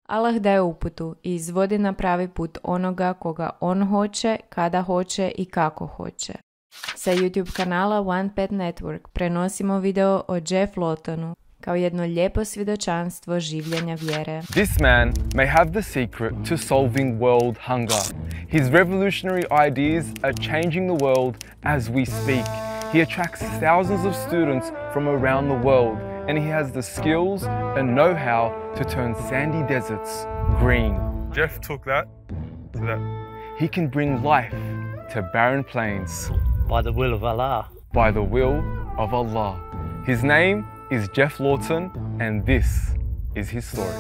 Allah daje uputu i izvodi na pravi put onoga koga on hoće, kada hoće i kako hoće. Sa YouTube kanala One Pet Network prenosimo video o Jeff Lawtonu kao jedno lijepo svjedočanstvo življenja vjere. This man may have the secret to solving world hunger. His revolutionary ideas are changing the world as we speak. He attracts thousands of students from around the world, and he has the skills and know-how to turn sandy deserts green. Jeff took that to that. He can bring life to barren plains. By the will of Allah. By the will of Allah. His name is Jeff Lawton, and this is his story.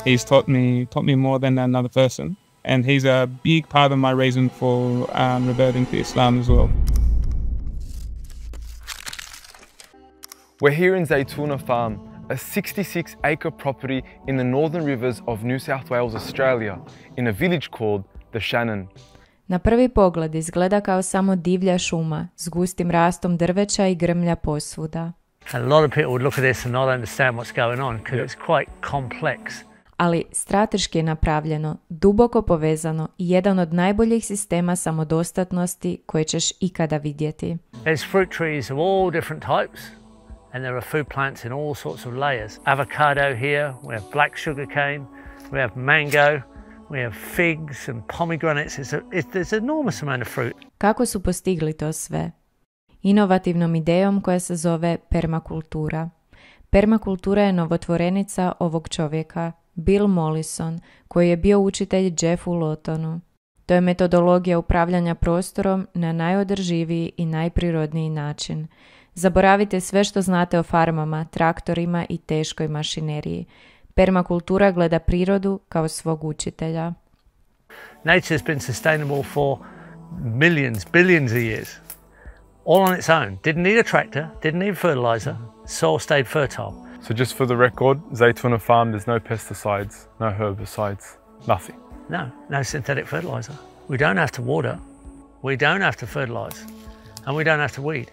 He's taught me more than another person, and he's a big part of my reason for reverting to Islam as well. We're here in Zaytuna Farm, a 66-acre property in the northern rivers of New South Wales, Australia, in a village called the Shannon. Na prvi pogled izgleda kao samo divlja šuma s gustim rastom drveća i grmlja posvuda. A lot of people would look at this and not understand what's going on because it's quite complex. Ali strateški je napravljeno, duboko povezano i jedan od najboljih sistema samodostatnosti koje ćeš ikada vidjeti. There's fruit trees of all different types and there are food plants in all sorts of layers. Avocado here, we have black sugar cane, we have mango, we have figs and pomegranates. There's an enormous amount of fruit. Kako su postigli to sve? Inovativnom idejom koja se zove permakultura. Permakultura je novotvorenica ovog čovjeka, Bill Mollison, koji je bio učitelj Jeffu Lawtonu. To je metodologija upravljanja prostorom na najodrživiji i najprirodniji način. Zaboravite sve što znate o farmama, traktorima i teškoj mašineriji. Permakultura gleda prirodu kao svog učitelja. Nature has been sustainable for millions, billions of years. All on its own. Didn't need a tractor, didn't need fertilizer, soil stayed fertile. So just for the record, Zaytuna Farm, there's no pesticides, no herbicides, nothing. No synthetic fertilizer. We don't have to water, we don't have to fertilize, and we don't have to weed.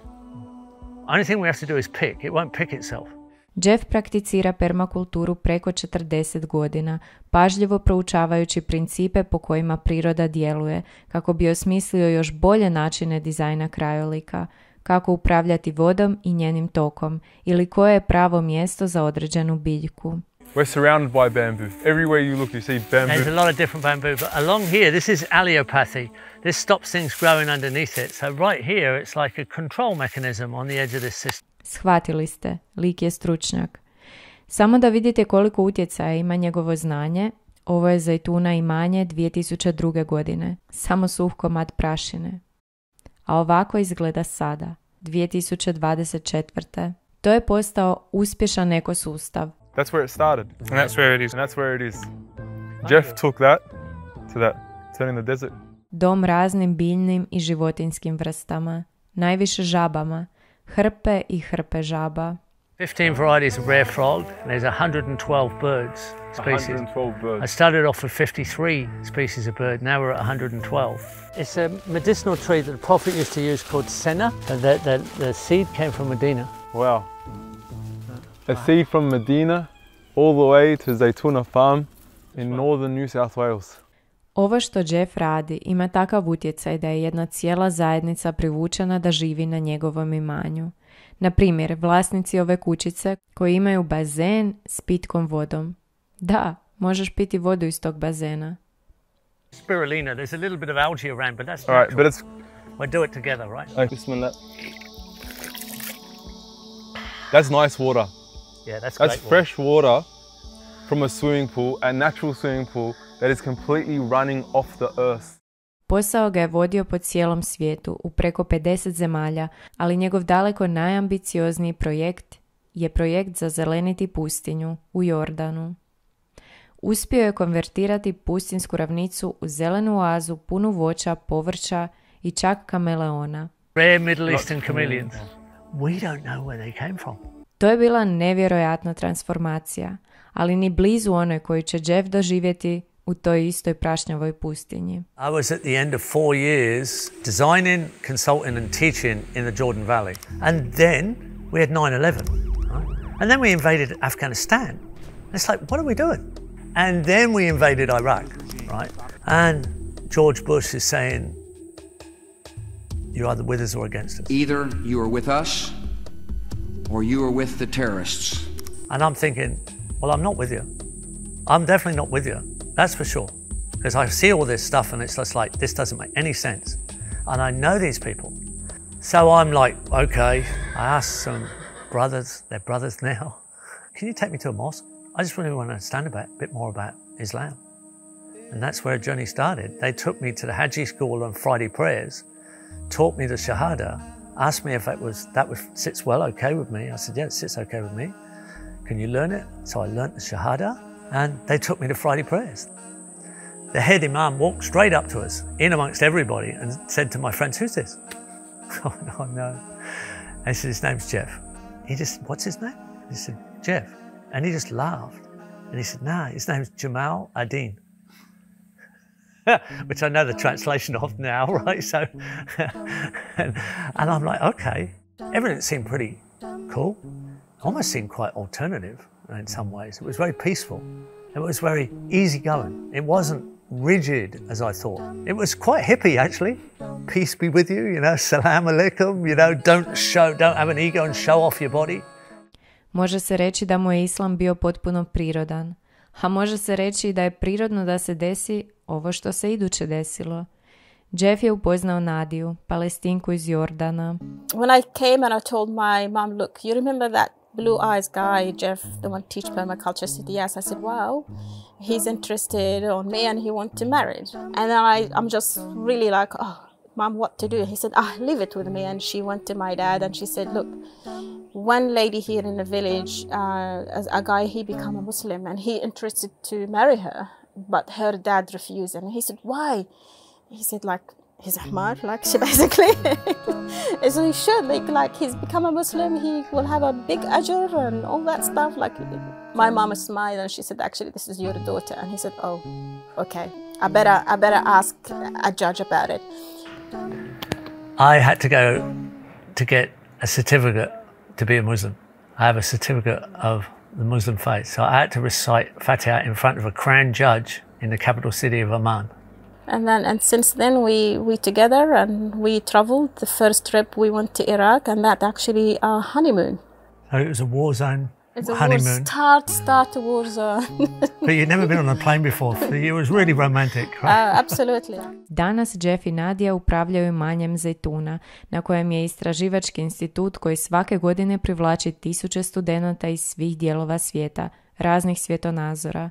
Only thing we have to do is pick. It won't pick itself. Jeff prakticira permakulturu preko 40 godina, pažljivo proučavajući principe po kojima priroda djeluje, kako bi osmislio još bolje načine dizajna krajolika, kako upravljati vodom i njenim tokom, ili koje je pravo mjesto za određenu biljku. We're surrounded by bamboo. Everywhere you look, you see bamboo. There's a lot of different bamboo, but along here, this is allelopathy. This stops things growing underneath it. So right here, it's like a control mechanism on the edge of this system. Shvatili ste, lik je stručnjak. Samo da vidite koliko utjecaja ima njegovo znanje, ovo je Zaytuna imanje 2002. godine. Samo suh komad prašine. A ovako izgleda sada, 2024. To je postao uspješan ekosustav. That's where it started. And that's where it is. And that's where it is. Jeff took that to that, turning the desert. Dom raznim biljnim i životinjskim vrstama. Najviše žabama. Hrpe i hrpe žaba. 15 varieties of rare frog, and there's 112 birds species. 112 birds. I started off with 53 species of bird, now we're at 112. It's a medicinal tree that the Prophet used to use called senna, and the seed came from Medina. Wow. A seed from Medina all the way to Zaytuna Farm in northern New South Wales. Ovo što Jeff radi ima takav utjecaj da je jedna cijela zajednica privučena da živi na njegovom imanju. Na primjer, vlasnici ove kućice koji imaju bazen s pitkom vodom. Da, možeš piti vodu iz tog bazena. Spirulina, there's a little bit of algae around, but that's all right, but it's... We'll do it together, right? Bismillah. That's nice water. Yeah, that's great water. Fresh water from a swimming pool, a natural swimming pool that is completely running off the earth. Posao ga je vodio po cijelom svijetu, u preko 50 zemalja, ali njegov daleko najambiciozniji projekt je projekt za zeleniti pustinju u Jordanu. Uspio je konvertirati pustinsku ravnicu u zelenu oazu punu voća, povrća i čak kameleona. Rare Middle Eastern chameleons. We don't know where they came from. To je bila nevjerojatna transformacija, ali ni blizu onoj koju će Jeff doživjeti u toj istoj prašnjavoj pustinji. I was at the end of 4 years designing, consulting and teaching in the Jordan Valley. And then we had 9/11. Right? And then we invaded Afghanistan. It's like, what are we doing? And then we invaded Iraq, right? And George Bush is saying, you're either with us or against us. Either you are with us or you are with the terrorists. And I'm thinking, well, I'm not with you. I'm definitely not with you, that's for sure. Because I see all this stuff and it's just like, this doesn't make any sense. And I know these people. So I'm like, okay, I asked some brothers, they're brothers now, can you take me to a mosque? I just really want to understand a bit more about Islam. And that's where a journey started. They took me to the Haji school on Friday prayers, taught me the Shahada, asked me if that sits well okay with me. I said, yeah, it sits okay with me. Can you learn it? So I learnt the Shahada and they took me to Friday prayers. The head imam walked straight up to us, in amongst everybody, and said to my friends, who's this? Oh, no. I said, his name's Jeff. He just, what's his name? He said, Jeff. And he just laughed. And he said, nah, his name's Jamal Adin. Which I know the translation of now, right? So, and I'm like, okay. Everything seemed pretty cool. Almost seemed quite alternative in some ways. It was very peaceful. It was very easygoing. It wasn't rigid as I thought. It was quite hippie actually. Peace be with you, you know, salam alaikum, you know, don't have an ego and show off your body. Može se reći da mu je islam bio potpuno prirodan, a može se reći da je prirodno da se desi ovo što se iduće desilo. Jeff je upoznao Nadiju, Palestinku iz Jordana. When I came and I told my mom, look, you remember that blue eyes guy, Jeff, the one teach permaculture? I said, yes. I said, wow, he's interested on me and he wants to marry. And then I'm just really like, oh, Mom, what to do? He said, leave it with me. And she went to my dad and she said, look, one lady here in the village, a guy, he became a Muslim and he interested to marry her, but her dad refused. And he said, why? He said, like, he's Ahmad, like, she basically. So he should, like, he's become a Muslim, he will have a big ajr and all that stuff. Like, my mom smiled and she said, actually, this is your daughter. And he said, oh, okay, I better ask a judge about it. I had to go to get a certificate to be a Muslim. I have a certificate of the Muslim faith. So I had to recite Fatiha in front of a crown judge in the capital city of Amman. And since then we together and we traveled. The first trip we went to Iraq and that actually our honeymoon. So it was a war zone It's a honeymoon. start a war zone. But you'd never been on a plane before. So it was really romantic. Right? Absolutely. Danas Jeff i Nadija upravljaju imanjem Zejtuna, na kojem je istraživački institut koji svake godine privlači tisuće studenata iz svih dijelova svijeta, raznih svjetonazora.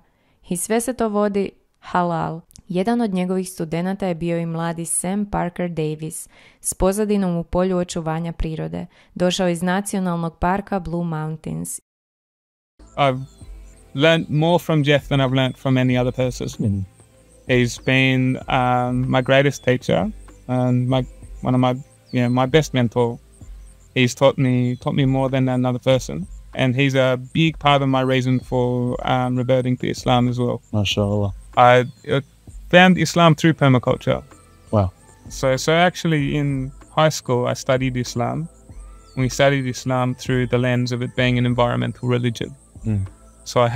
I sve se to vodi halal. Jedan od njegovih studenata je bio i mladi Sam Parker Davis s pozadinom u polju očuvanja prirode. Došao iz nacionalnog parka Blue Mountains. I've learnt more from Jeff than I've learnt from any other person. He's been my greatest teacher and one of my best mentor. He's taught me more than another person, and he's a big part of my reason for reverting to Islam as well. MashaAllah. I found Islam through permaculture. Wow. So actually in high school I studied Islam. We studied Islam through the lens of it being an environmental religion. So I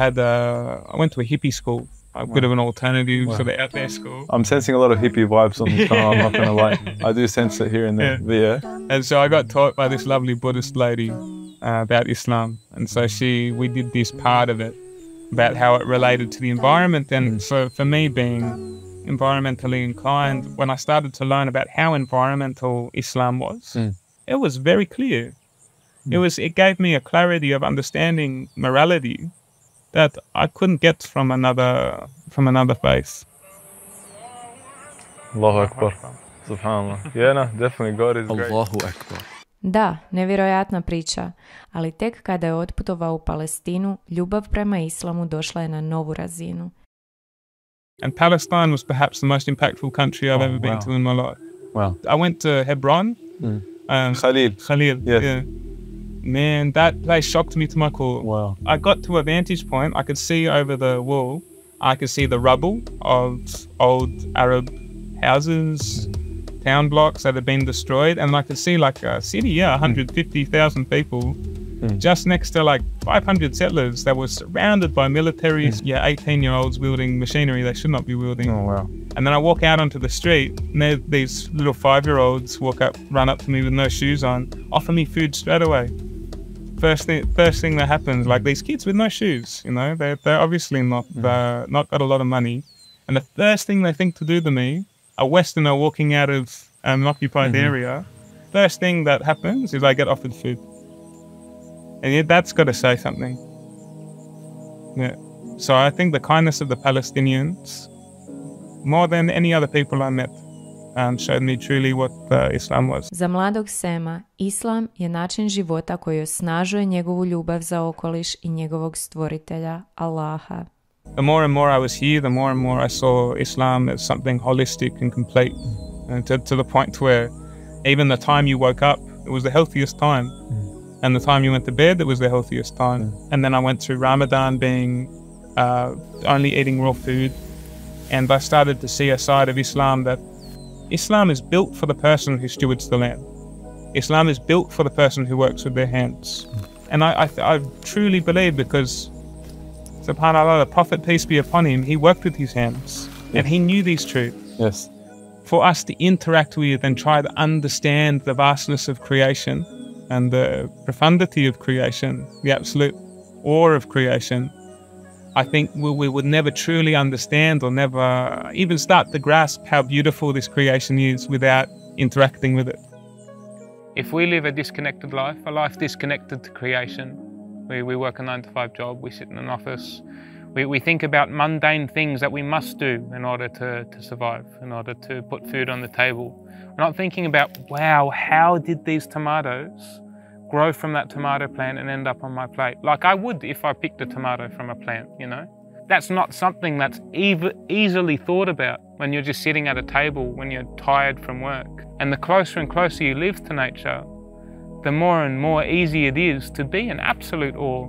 went to a hippie school, a bit of an alternative sort of out there school. I'm sensing a lot of hippie vibes on the channel, I'm not going to lie. I do sense it here and there. Yeah. And so I got taught by this lovely Buddhist lady about Islam. And so we did this part of it about how it related to the environment. And so for me being environmentally inclined, when I started to learn about how environmental Islam was, it was very clear. It gave me a clarity of understanding morality that I couldn't get from another faith. Allahu Akbar. Subhanallah. Yeah, no, definitely God is great. Allahu Akbar. Da, nevjerojatna priča, ali tek kada je otputovao u Palestinu, ljubav prema islamu došla je na novu razinu. And Palestine was perhaps the most impactful country I've ever been to in my life. Wow. I went to Hebron. Khalil. Yes. Yeah. Man, that place shocked me to my core. Wow. I got to a vantage point. I could see over the wall. I could see the rubble of old Arab houses, town blocks that had been destroyed. And I could see like a city, 150,000 people. just next to like 500 settlers that were surrounded by militaries, 18-year-olds wielding machinery they should not be wielding. Oh, wow. And then I walk out onto the street, and these little 5-year-olds run up to me with no shoes on, offer me food straight away. First thing that happens, like these kids with no shoes, you know, they're obviously not got a lot of money. And the first thing they think to do to me, a Westerner walking out of an occupied area, first thing that happens is I get offered food. And yet that's got to say something. Yeah. So I think the kindness of the Palestinians, more than any other people I met, showed me truly what Islam was. Za mladog Sema, Islam je način života koji osnažuje njegovu ljubav za okoliš i njegovog stvoritelja, Allaha. The more and more I was here, the more and more I saw Islam as something holistic and complete. And to the point where even the time you woke up, it was the healthiest time. And the time you went to bed, it was the healthiest time. And then I went through Ramadan being only eating raw food. And I started to see a side of Islam that Islam is built for the person who stewards the land. Islam is built for the person who works with their hands. And I truly believe, because subhanAllah, the Prophet, peace be upon him, he worked with his hands and he knew these truths. Yes. For us to interact with and try to understand the vastness of creation and the profundity of creation, the absolute awe of creation, I think we would never truly understand or never even start to grasp how beautiful this creation is without interacting with it. If we live a disconnected life, a life disconnected to creation, we work a 9-to-5 job, we sit in an office, we think about mundane things that we must do in order to survive, in order to put food on the table. We're not thinking about, wow, how did these tomatoes grow from that tomato plant and end up on my plate? Like I would if I picked a tomato from a plant, you know? That's not something that's easily thought about when you're just sitting at a table, when you're tired from work. And the closer and closer you live to nature, the more and more easy it is to be in absolute awe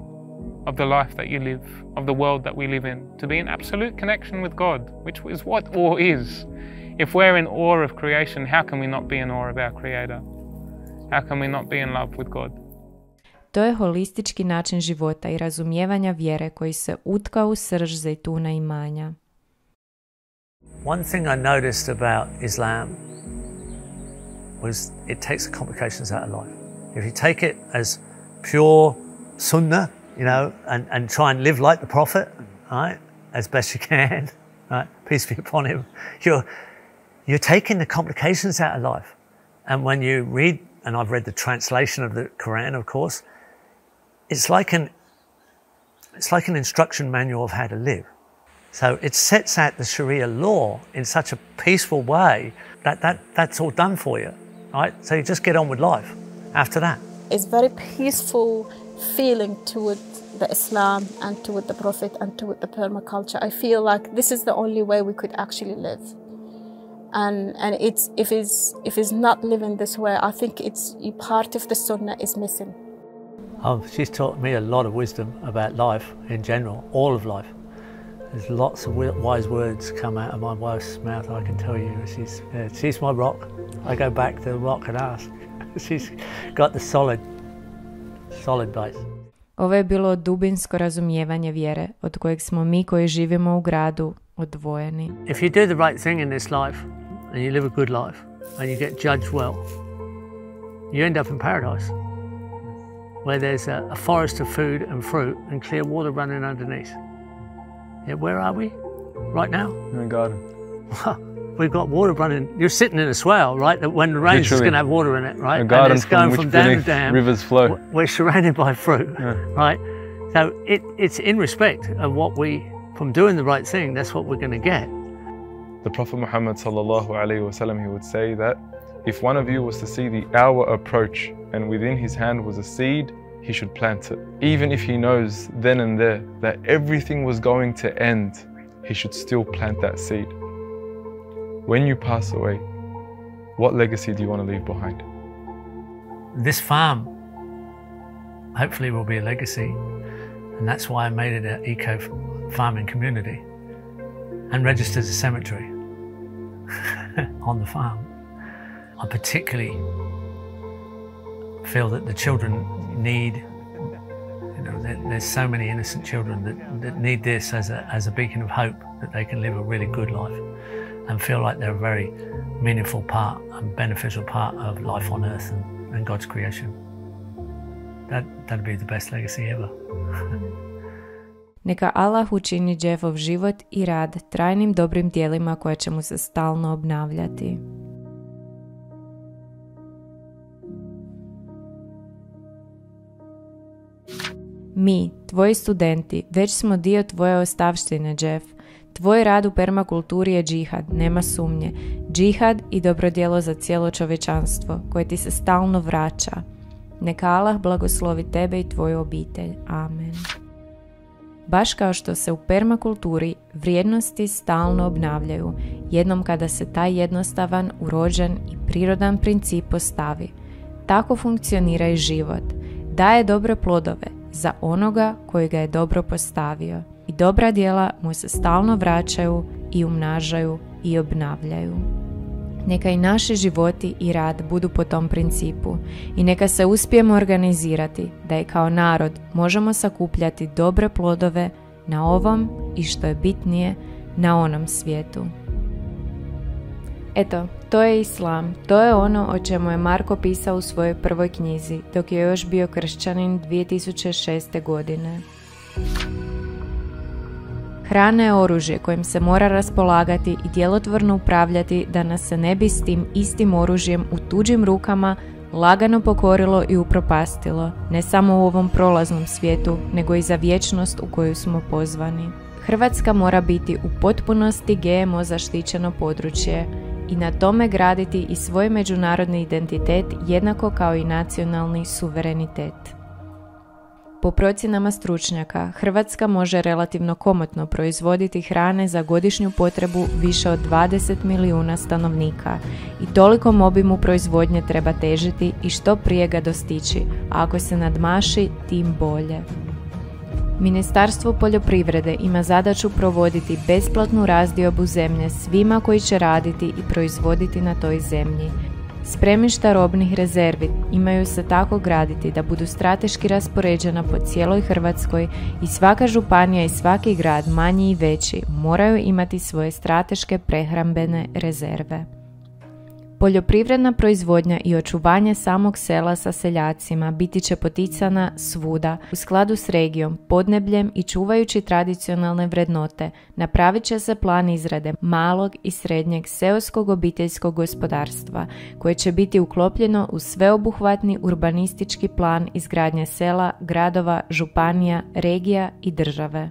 of the life that you live, of the world that we live in, to be in absolute connection with God, which is what awe is. If we're in awe of creation, how can we not be in awe of our Creator? How can we not be in love with God? To je holistički način života i razumijevanja vjere koji se utka u srž zejtuna imanja. One thing I noticed about Islam was it takes the complications out of life. If you take it as pure sunnah, you know, and try and live like the Prophet, right, as best you can, right, peace be upon him, you're taking the complications out of life. And when you read, and I've read the translation of the Quran, of course, it's like an instruction manual of how to live. So it sets out the Sharia law in such a peaceful way that's all done for you, right? So you just get on with life after that. It's very peaceful feeling toward the Islam and toward the Prophet and toward the permaculture. I feel like this is the only way we could actually live. And if it's not living this way, I think it's part of the Sunnah is missing. Oh, she's taught me a lot of wisdom about life in general, all of life. There's lots of wise words come out of my wife's mouth, I can tell you. She's my rock. I go back to the rock and ask. She's got the solid base. Ovo je bilo dubinsko razumijevanje vjere, od kojeg smo mi koji živimo u gradu odvojeni. If you do the right thing in this life, and you live a good life, and you get judged well, you end up in paradise, where there's a forest of food and fruit and clear water running underneath. Yeah, where are we right now? In a garden. We've got water running. You're sitting in a swale, right? That when it rains, it's going to have water in it, right? A garden and it's going from dam to dam. Rivers flow. We're surrounded by fruit, right? So it's in respect of what from doing the right thing, that's what we're going to get. The Prophet Muhammad sallallahu alaihi wasallam, he would say that if one of you was to see the hour approach and within his hand was a seed, he should plant it. Even if he knows then and there that everything was going to end, he should still plant that seed. When you pass away, what legacy do you want to leave behind? This farm hopefully will be a legacy, and that's why I made it an eco-farming community and registered a cemetery on the farm. I particularly feel that the children need You know, there's so many innocent children that need this as a beacon of hope that they can live a really good life and feel like they're a very meaningful part and beneficial part of life on earth and God's creation. That'd be the best legacy ever. Neka Allah učini Jeffov život i rad trajnim dobrim djelima koja će mu se stalno obnavljati. Mi, tvoji studenti, već smo dio tvoje ostavštine, Jeff. Tvoj rad u permakulturi je džihad, nema sumnje. Džihad i dobro djelo za cijelo čovječanstvo, koje ti se stalno vraća. Neka Allah blagoslovi tebe i tvoju obitelj. Amen. Baš kao što se u permakulturi vrijednosti stalno obnavljaju, jednom kada se taj jednostavan, urođen i prirodan princip postavi, tako funkcionira i život. Daje dobre plodove za onoga koji ga je dobro postavio i dobra djela mu se stalno vraćaju i umnažaju i obnavljaju. Neka i naši životi i rad budu po tom principu i neka se uspijemo organizirati da i kao narod možemo sakupljati dobre plodove na ovom i što je bitnije na onom svijetu. Eto, to je islam, to je ono o čemu je Marko pisao u svojoj prvoj knjizi dok je još bio kršćanin 2006. godine. Hrana je oružje kojim se mora raspolagati i djelotvorno upravljati da nas se ne bi s tim istim oružjem u tuđim rukama lagano pokorilo i upropastilo, ne samo u ovom prolaznom svijetu, nego i za vječnost u koju smo pozvani. Hrvatska mora biti u potpunosti GMO zaštićeno područje i na tome graditi i svoj međunarodni identitet jednako kao i nacionalni suverenitet. Po procjenama stručnjaka, Hrvatska može relativno komotno proizvoditi hrane za godišnju potrebu više od 20 milijuna stanovnika i tolikom obimu proizvodnje treba težiti i što prije ga dostići, a ako se nadmaši, tim bolje. Ministarstvo poljoprivrede ima zadaću provoditi besplatnu razdiobu zemlje svima koji će raditi i proizvoditi na toj zemlji. Spremišta robnih rezervi imaju se tako graditi da budu strateški raspoređena po cijeloj Hrvatskoj i svaka županija i svaki grad, manji i veći, moraju imati svoje strateške prehrambene rezerve. Poljoprivredna proizvodnja i očuvanje samog sela sa seljacima biti će poticana svuda u skladu s regijom, podnebljem i čuvajući tradicionalne vrednote. Napravit će se plan izrade malog i srednjeg seoskog obiteljskog gospodarstva koje će biti uklopljeno u sveobuhvatni urbanistički plan izgradnje sela, gradova, županija, regija i države.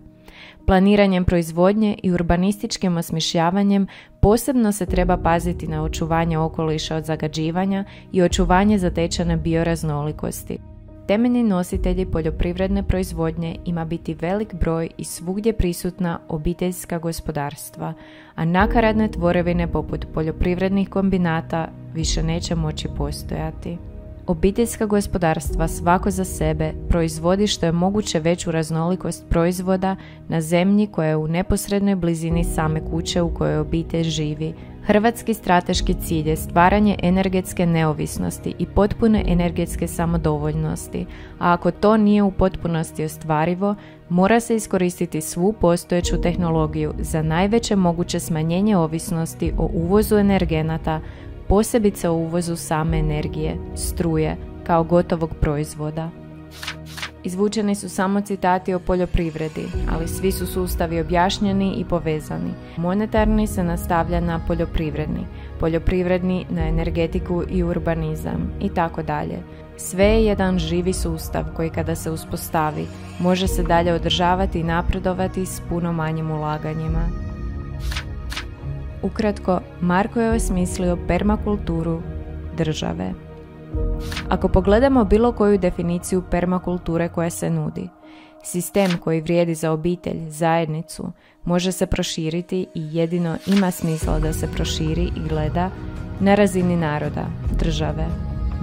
Planiranjem proizvodnje i urbanističkim osmišljavanjem posebno se treba paziti na očuvanje okoliša od zagađivanja i očuvanje zatečene bioraznolikosti. Temeljni nositelji poljoprivredne proizvodnje ima biti velik broj i svugdje prisutna obiteljska gospodarstva, a nakaradne tvorevine poput poljoprivrednih kombinata više neće moći postojati. Obiteljska gospodarstva svako za sebe proizvodi što je moguće veću raznolikost proizvoda na zemlji koja je u neposrednoj blizini same kuće u kojoj obitelj živi. Hrvatski strateški cilj je stvaranje energetske neovisnosti i potpune energetske samodovoljnosti, a ako to nije u potpunosti ostvarivo, mora se iskoristiti svu postojeću tehnologiju za najveće moguće smanjenje ovisnosti o uvozu energenata, posebice o uvozu same energije, struje, kao gotovog proizvoda. Izvučeni su samo citati o poljoprivredi, ali svi su sustavi objašnjeni i povezani. Monetarni se nastavlja na poljoprivredni, poljoprivredni na energetiku i urbanizam i tako dalje. Sve je jedan živi sustav koji kada se uspostavi, može se dalje održavati i napredovati s puno manjim ulaganjima. Ukratko, Marko je osmislio permakulturu države. Ako pogledamo bilo koju definiciju permakulture koja se nudi, sistem koji vrijedi za obitelj, zajednicu, može se proširiti i jedino ima smisla da se proširi i gleda na razini naroda, države.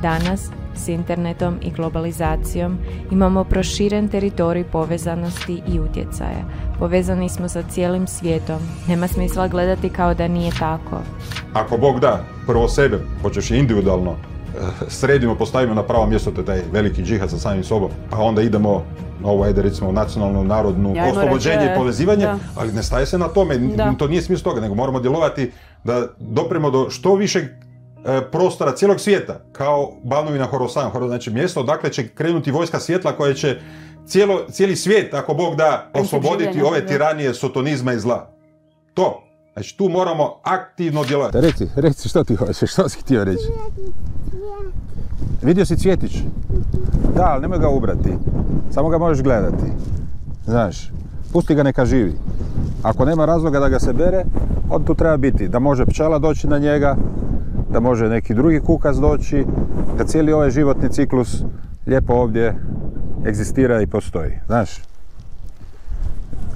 Danas, s internetom i globalizacijom, imamo proširen teritorij povezanosti i utjecaja. Povezani smo sa cijelim svijetom. Nema smisla gledati kao da nije tako. Ako Bog da, prvo sebe počeš individualno sredimo, postavimo na pravo mjesto, to je taj veliki džihad sa samim sobom, a onda idemo na ovo, ajde recimo, nacionalno, narodno oslobođenje i povezivanje, ali ne staje se na tome, to nije smisao toga, nego moramo djelovati da dopremo do što višeg prostora cijelog svijeta, kao Banovina Horosan, znači mjesto odakle će krenuti vojska svjetla koja će cijeli svijet, ako Bog da, osloboditi ove tiranije, sotonizma i zla. To. Znači tu moramo aktivno djelovati. Reci što ti hoćeš, što si htio reći? Vidio si cvjetić? Da, ali nemoj ga ubrati. Samo ga možeš gledati. Znaš, pusti ga neka živi. Ako nema razloga da ga se bere, on tu treba biti. Da može pčela doći na njega, da može neki drugi kukac doći, da cijeli ovaj životni ciklus lijepo ovdje egzistira i postoji. Znaš?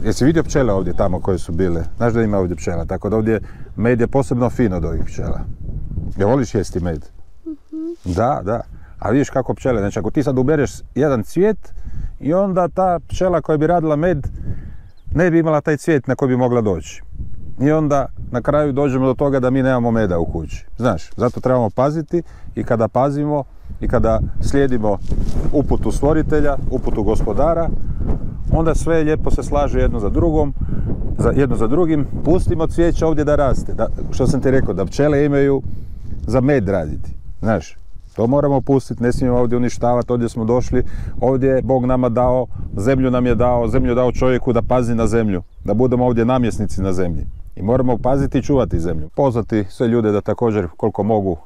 Jesi vidio pčele ovdje tamo koje su bile? Znaš da ima ovdje pčela, tako da ovdje med je posebno fin od ovih pčela. Jel voliš jesti med? Da, da. A vidiš kako pčele, znači ako ti sad ubereš jedan cvijet i onda ta pčela koja bi radila med ne bi imala taj cvijet na koji bi mogla doći. I onda na kraju dođemo do toga da mi nemamo meda u kući. Znaš, zato trebamo paziti i kada pazimo i kada slijedimo uputu stvoritelja, uputu gospodara, onda sve lijepo se slaže jedno za drugim. Pustimo cvijeće ovdje da raste. Što sam ti rekao, da pčele imaju za med raditi. Znaš, to moramo pustiti, ne smijemo ovdje uništavati, ovdje smo došli, ovdje je Bog nama dao, zemlju nam je dao, zemlju dao čovjeku da pazi na zemlju, da budemo ovdje namjesnici na zemlji. I moramo paziti i čuvati zemlju. Pozvati sve ljude da također, koliko mogu,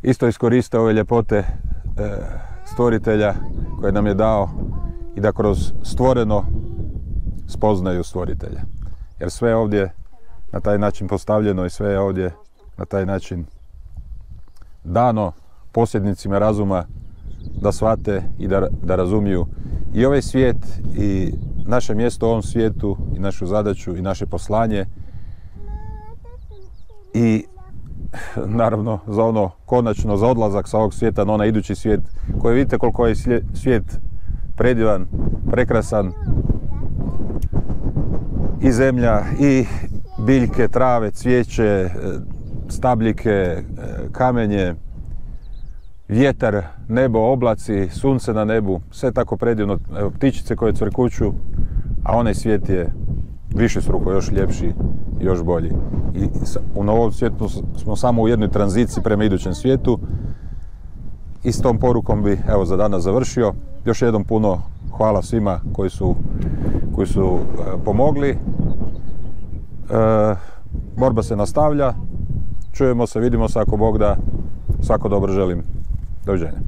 isto iskoriste ove ljepote stvoritelja koje nam je dao i da kroz stvoreno spoznaju stvoritelja. Jer sve je ovdje na taj način postavljeno i sve je ovdje na taj način dano posjednicima razuma da shvate i da razumiju i ovaj svijet i naše mjesto u ovom svijetu i našu zadaću i naše poslanje i naravno za ono konačno, za odlazak sa ovog svijeta na onaj idući svijet koji vidite koliko je svijet predivan, prekrasan, i zemlja, i biljke, trave, cvijeće, stabljike, kamenje, vjetar, nebo, oblaci, sunce na nebu, sve tako predivno, evo, ptičice koje cvrkuću, a onaj svijet je višestruko još ljepši i još bolji. I u novom svijetu smo samo u jednoj tranziciji prema idućem svijetu i s tom porukom bi evo za danas završio. Još jednom puno hvala svima koji su pomogli. Borba se nastavlja. Čujemo se, vidimo se ako Bog da. Svako dobro želim. Doviđenja.